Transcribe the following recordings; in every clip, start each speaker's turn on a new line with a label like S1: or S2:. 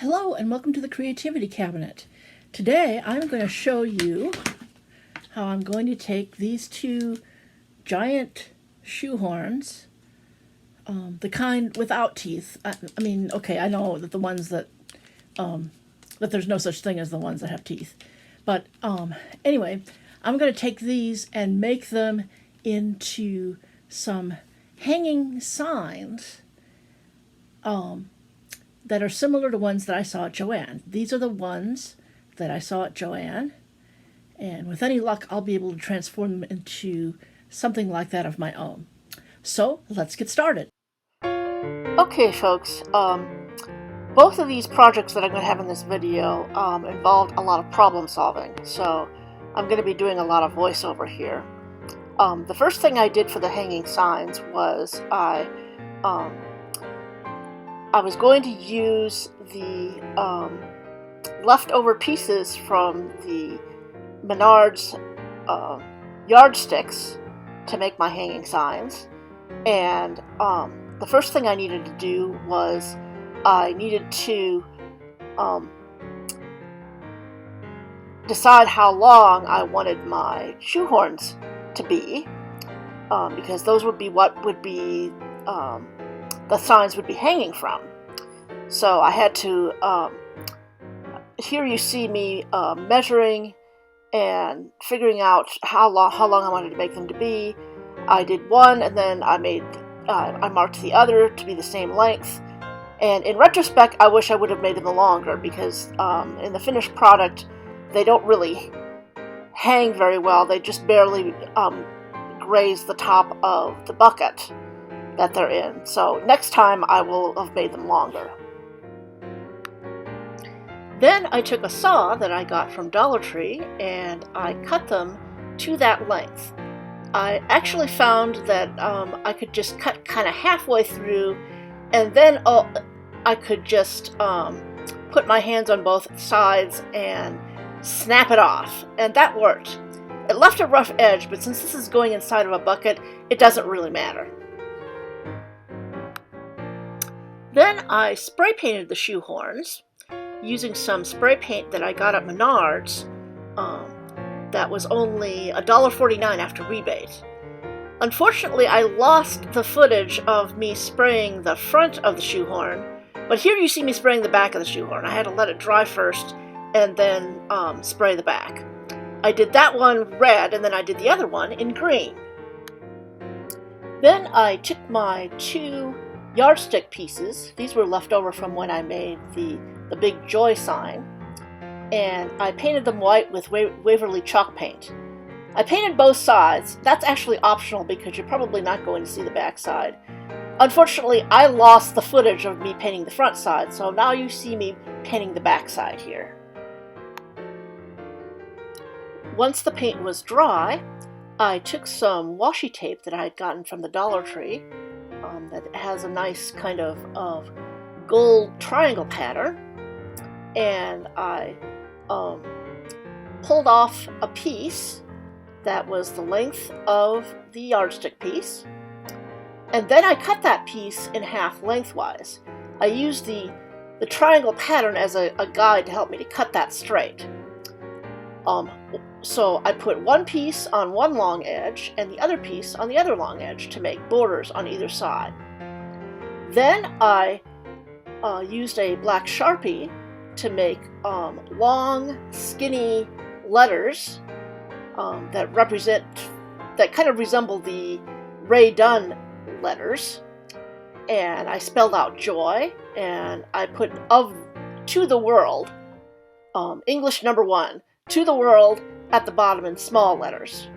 S1: Hello and welcome to the Creativity Cabinet. Today I'm going to show you how I'm going to take these two giant shoehorns, the kind without teeth. I know that the ones that there's no such thing as the ones that have teeth. But anyway, I'm going to take these and make them into some hanging signs that are similar to ones that I saw at JoAnn. These are the ones that I saw at JoAnn, and with any luck, I'll be able to transform them into something like that of my own. So let's get started. Okay, folks, both of these projects that I'm going to have in this video involved a lot of problem solving, so I'm going to be doing a lot of voiceover here. The first thing I did for the hanging signs was I was going to use the leftover pieces from the Menards yardsticks to make my hanging signs. And the first thing I needed to do was I needed to decide how long I wanted my shoehorns to be, because those would be what would be the signs would be hanging from. So I had to, here you see me measuring and figuring out how long I wanted to make them to be. I did one, and then I marked the other to be the same length. And in retrospect, I wish I would have made them longer, because in the finished product, they don't really hang very well. They just barely graze the top of the bucket that they're in. So next time I will have made them longer. Then I took a saw that I got from Dollar Tree and I cut them to that length. I actually found that I could just cut kind of halfway through, and then I could just put my hands on both sides and snap it off, and that worked. It left a rough edge, but since this is going inside of a bucket, it doesn't really matter. Then I spray painted the shoehorns using some spray paint that I got at Menards that was only $1.49 after rebate. Unfortunately, I lost the footage of me spraying the front of the shoehorn, but here you see me spraying the back of the shoehorn. I had to let it dry first and then spray the back. I did that one red, and then I did the other one in green. Then I took my two yardstick pieces. These were left over from when I made the big joy sign, and I painted them white with Waverly chalk paint. I painted both sides. That's actually optional because you're probably not going to see the back side. Unfortunately, I lost the footage of me painting the front side, so now you see me painting the back side here. Once the paint was dry, I took some washi tape that I had gotten from the Dollar Tree that has a nice kind of gold triangle pattern, and I pulled off a piece that was the length of the yardstick piece, and then I cut that piece in half lengthwise. I used the triangle pattern as a guide to help me to cut that straight. So I put one piece on one long edge and the other piece on the other long edge to make borders on either side. Then I used a black Sharpie to make long, skinny letters that kind of resemble the Ray Dunn letters. And I spelled out joy, and I put to the world, English number 1, to the world at the bottom in small letters.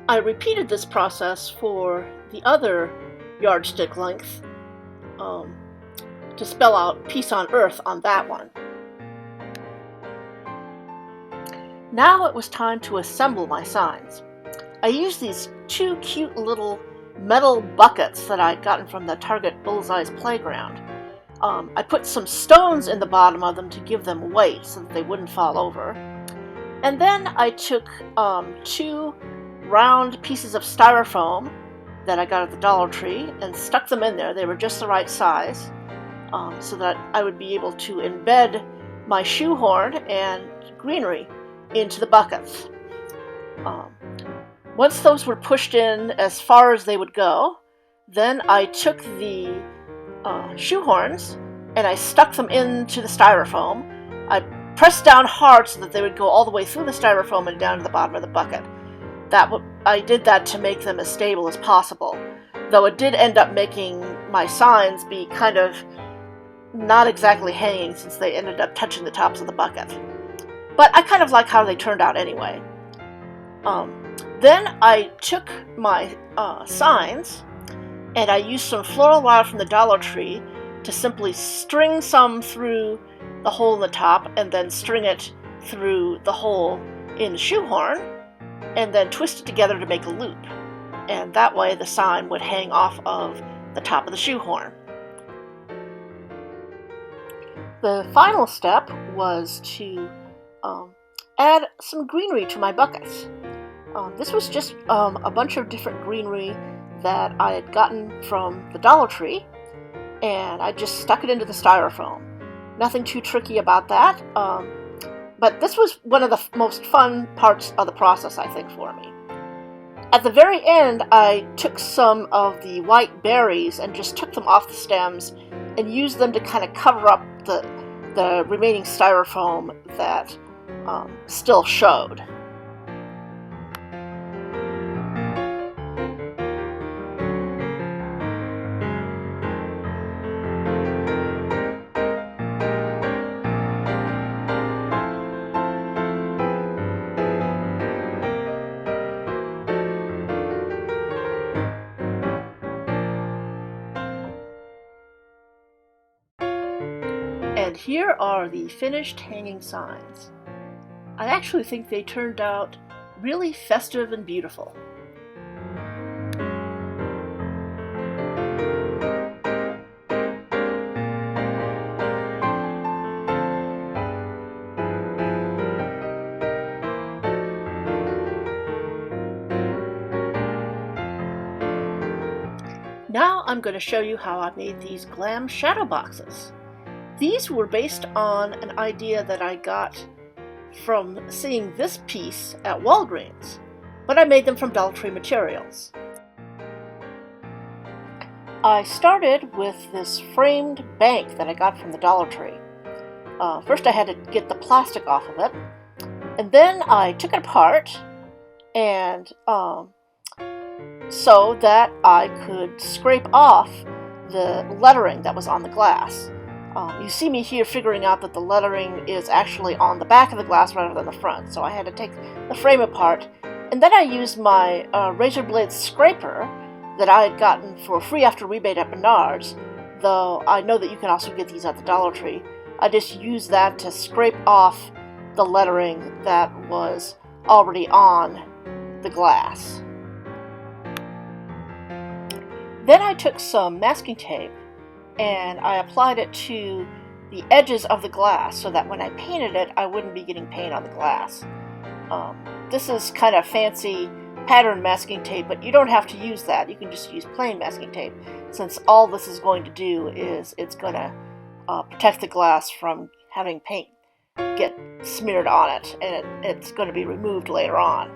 S1: I repeated this process for the other yardstick length to spell out peace on earth on that one. Now it was time to assemble my signs. I used these two cute little metal buckets that I'd gotten from the Target Bullseye's playground. I put some stones in the bottom of them to give them weight so that they wouldn't fall over. And then I took two round pieces of styrofoam that I got at the Dollar Tree and stuck them in there. They were just the right size. so that I would be able to embed my shoehorn and Greenery into the buckets. Once those were pushed in as far as they would go, then I took the shoehorns and I stuck them into the styrofoam. I pressed down hard so that they would go all the way through the styrofoam and down to the bottom of the bucket. I did that to make them as stable as possible, though it did end up making my signs be kind of not exactly hanging since they ended up touching the tops of the bucket. But I kind of like how they turned out anyway. Then I took my signs and I used some floral wire from the Dollar Tree to simply string some through the hole in the top and then string it through the hole in the shoehorn and then twist it together to make a loop. And that way the sign would hang off of the top of the shoehorn. The final step was to add some Greenery to my buckets. This was just a bunch of different Greenery that I had gotten from the Dollar Tree, and I just stuck it into the styrofoam. Nothing too tricky about that, but this was one of the most fun parts of the process, I think, for me. At the very end, I took some of the white berries and just took them off the stems and used them to kind of cover up the remaining styrofoam that still showed. And here are the finished hanging signs. I actually think they turned out really festive and beautiful. Now I'm going to show you how I made these glam shadow boxes. These were based on an idea that I got from seeing this piece at Walgreens, but I made them from Dollar Tree materials. I started with this framed bank that I got from the Dollar Tree. First I had to get the plastic off of it, and then I took it apart and so that I could scrape off the lettering that was on the glass. You see me here figuring out that the lettering is actually on the back of the glass rather than the front, so I had to take the frame apart, and then I used my razor blade scraper that I had gotten for free after rebate at Menards, though I know that you can also get these at the Dollar Tree. I just used that to scrape off the lettering that was already on the glass. Then I took some masking tape and I applied it to the edges of the glass so that when I painted it, I wouldn't be getting paint on the glass. This is kind of fancy pattern masking tape, but you don't have to use that. You can just use plain masking tape, since all this is going to do is it's going to protect the glass from having paint get smeared on it, and it's going to be removed later on.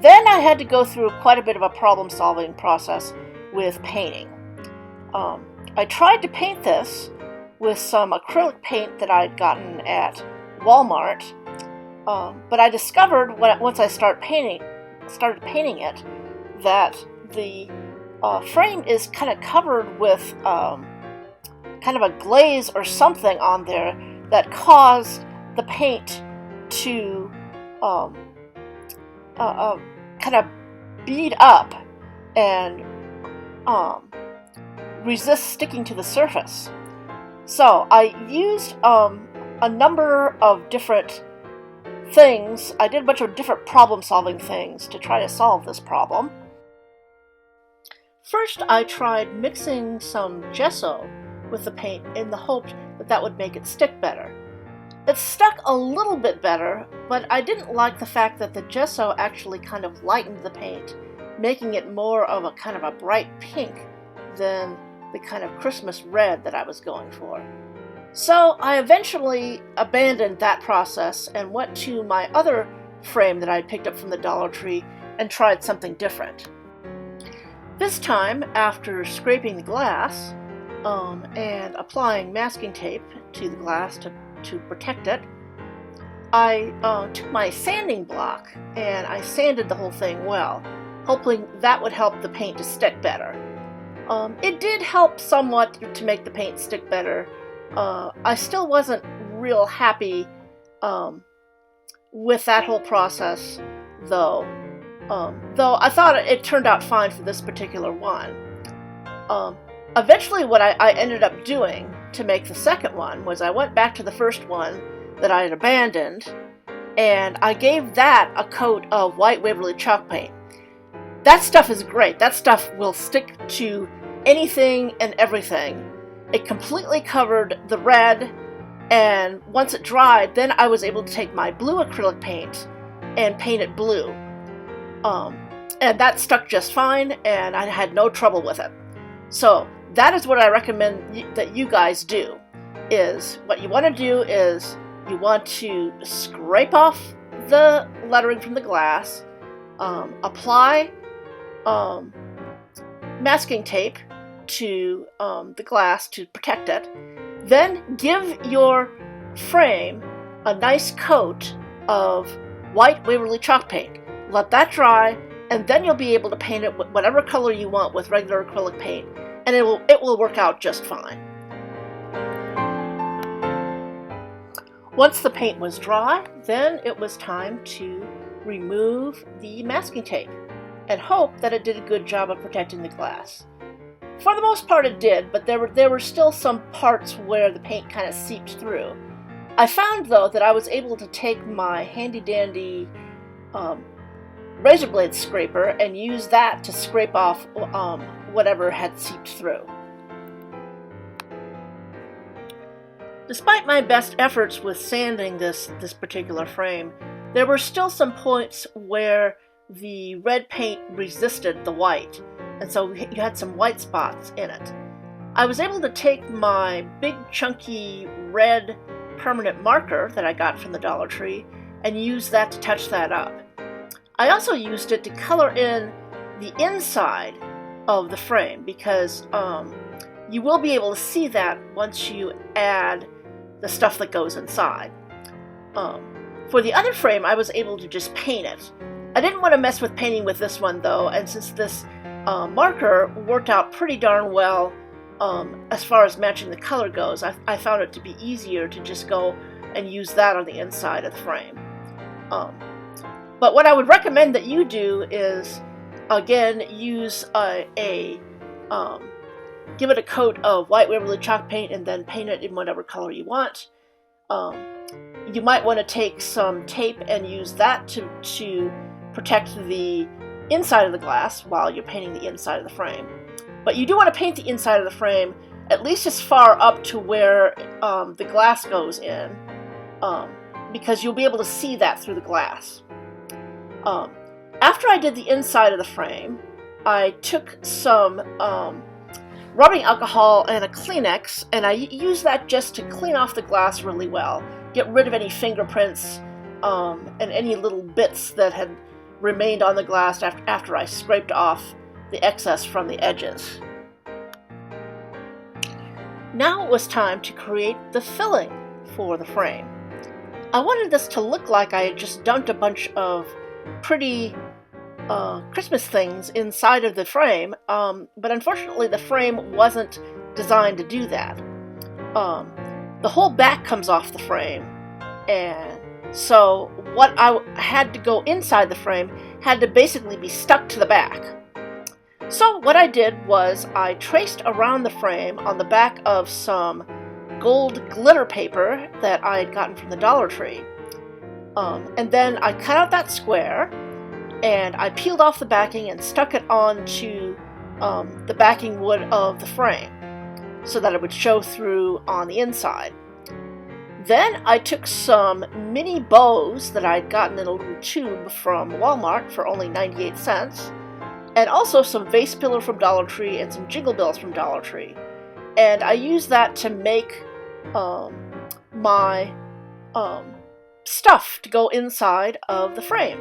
S1: Then I had to go through quite a bit of a problem-solving process with painting. I tried to paint this with some acrylic paint that I'd gotten at Walmart, but I discovered once I started painting it that the frame is kind of covered with kind of a glaze or something on there that caused the paint to kind of bead up and resist sticking to the surface. So I used a number of different things. I did a bunch of different problem-solving things to try to solve this problem. First, I tried mixing some gesso with the paint in the hope that that would make it stick better. It stuck a little bit better, but I didn't like the fact that the gesso actually kind of lightened the paint, making it more of a kind of a bright pink than the kind of Christmas red that I was going for. So I eventually abandoned that process and went to my other frame that I picked up from the Dollar Tree and tried something different. This time, after scraping the glass and applying masking tape to the glass to protect it, I took my sanding block and I sanded the whole thing well, hoping that would help the paint to stick better. It did help somewhat to make the paint stick better. I still wasn't real happy with that whole process, though I thought it turned out fine for this particular one. Eventually what I ended up doing to make the second one was I went back to the first one that I had abandoned, and I gave that a coat of white Waverly chalk paint. That stuff is great. That stuff will stick to anything and everything. It completely covered the red, and once it dried, then I was able to take my blue acrylic paint and paint it blue. And that stuck just fine, and I had no trouble with it. So that is what I recommend that you guys do. Is what you want to do is you want to scrape off the lettering from the glass, apply masking tape to the glass to protect it, then give your frame a nice coat of white Waverly chalk paint. Let that dry, and then you'll be able to paint it with whatever color you want with regular acrylic paint, and it will work out just fine. Once the paint was dry, then it was time to remove the masking tape and hope that it did a good job of protecting the glass. For the most part it did, but there were still some parts where the paint kind of seeped through. I found, though, that I was able to take my handy-dandy razor blade scraper and use that to scrape off whatever had seeped through. Despite my best efforts with sanding this particular frame, there were still some points where the red paint resisted the white, and so you had some white spots in it. I was able to take my big chunky red permanent marker that I got from the Dollar Tree and use that to touch that up. I also used it to color in the inside of the frame because you will be able to see that once you add the stuff that goes inside. For the other frame, I was able to just paint it. I didn't want to mess with painting with this one, though, and since this marker worked out pretty darn well as far as matching the color goes, I found it to be easier to just go and use that on the inside of the frame. But what I would recommend that you do is, again, use give it a coat of white Waverly chalk paint and then paint it in whatever color you want. You might want to take some tape and use that to protect the inside of the glass while you're painting the inside of the frame. But you do want to paint the inside of the frame at least as far up to where the glass goes in, because you'll be able to see that through the glass. After I did the inside of the frame, I took some rubbing alcohol and a Kleenex, and I used that just to clean off the glass really well, get rid of any fingerprints and any little bits that had remained on the glass after I scraped off the excess from the edges. Now it was time to create the filling for the frame. I wanted this to look like I had just dumped a bunch of pretty Christmas things inside of the frame, but unfortunately the frame wasn't designed to do that. The whole back comes off the frame, and so what I had to go inside the frame had to basically be stuck to the back. So what I did was I traced around the frame on the back of some gold glitter paper that I had gotten from the Dollar Tree. And then I cut out that square, and I peeled off the backing and stuck it onto the backing wood of the frame so that it would show through on the inside. Then I took some mini bows that I'd gotten in a little tube from Walmart for only 98 cents, and also some vase filler from Dollar Tree and some jingle bells from Dollar Tree. And I use that to make my stuff to go inside of the frame.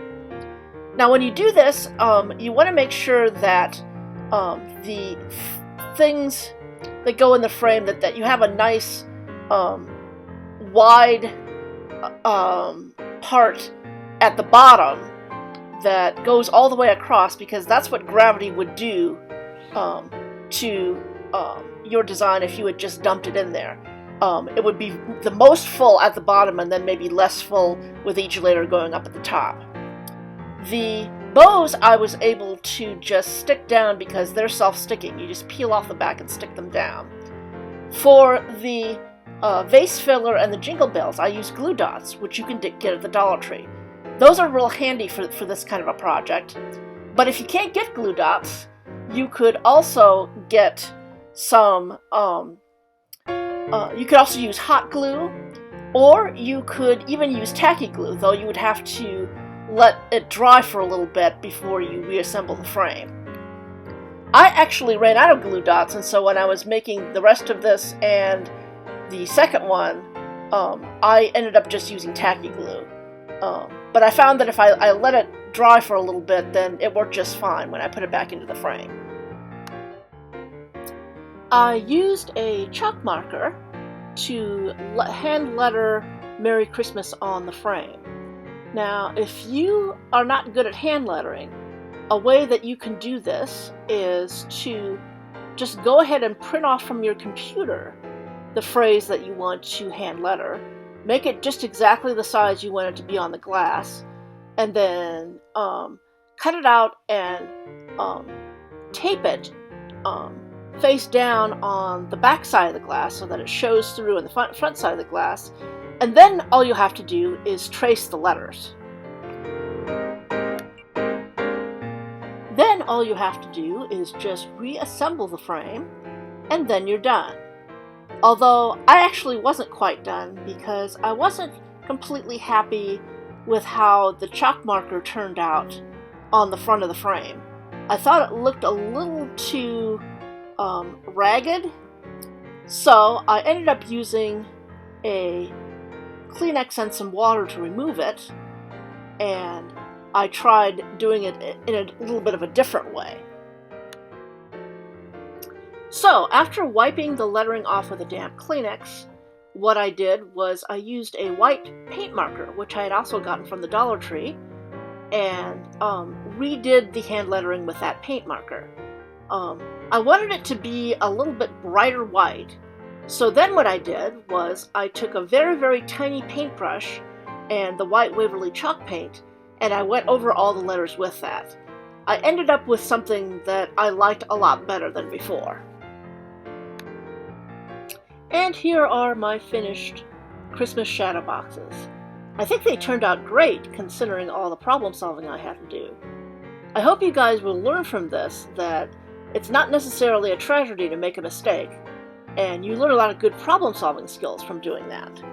S1: Now when you do this, you want to make sure that the things that go in the frame, that you have a nice wide part at the bottom that goes all the way across, because that's what gravity would do to your design if you had just dumped it in there. It would be the most full at the bottom and then maybe less full with each layer going up at the top. The bows I was able to just stick down because they're self-sticking. You just peel off the back and stick them down. For the vase filler and the jingle bells, I use glue dots, which you can get at the Dollar Tree. Those are real handy for this kind of a project. But if you can't get glue dots, you could also get some, you could also use hot glue, or you could even use tacky glue, though you would have to let it dry for a little bit before you reassemble the frame. I actually ran out of glue dots, and so when I was making the rest of this and the second one, I ended up just using tacky glue. But I found that if I let it dry for a little bit, then it worked just fine when I put it back into the frame. I used a chalk marker to hand letter Merry Christmas on the frame. Now, if you are not good at hand lettering, a way that you can do this is to just go ahead and print off from your computer the phrase that you want to hand letter. Make it just exactly the size you want it to be on the glass, and then cut it out and tape it face down on the back side of the glass so that it shows through in the front side of the glass, and then all you have to do is trace the letters. Then all you have to do is just reassemble the frame, and then you're done. Although I actually wasn't quite done because I wasn't completely happy with how the chalk marker turned out on the front of the frame. I thought it looked a little too ragged, so I ended up using a Kleenex and some water to remove it, and I tried doing it in a little bit of a different way. So, after wiping the lettering off with a damp Kleenex, what I did was I used a white paint marker, which I had also gotten from the Dollar Tree, and redid the hand lettering with that paint marker. I wanted it to be a little bit brighter white, so then what I did was I took a very, very tiny paintbrush and the white Waverly chalk paint, and I went over all the letters with that. I ended up with something that I liked a lot better than before. And here are my finished Christmas shadow boxes. I think they turned out great considering all the problem solving I had to do. I hope you guys will learn from this that it's not necessarily a tragedy to make a mistake, and you learn a lot of good problem solving skills from doing that.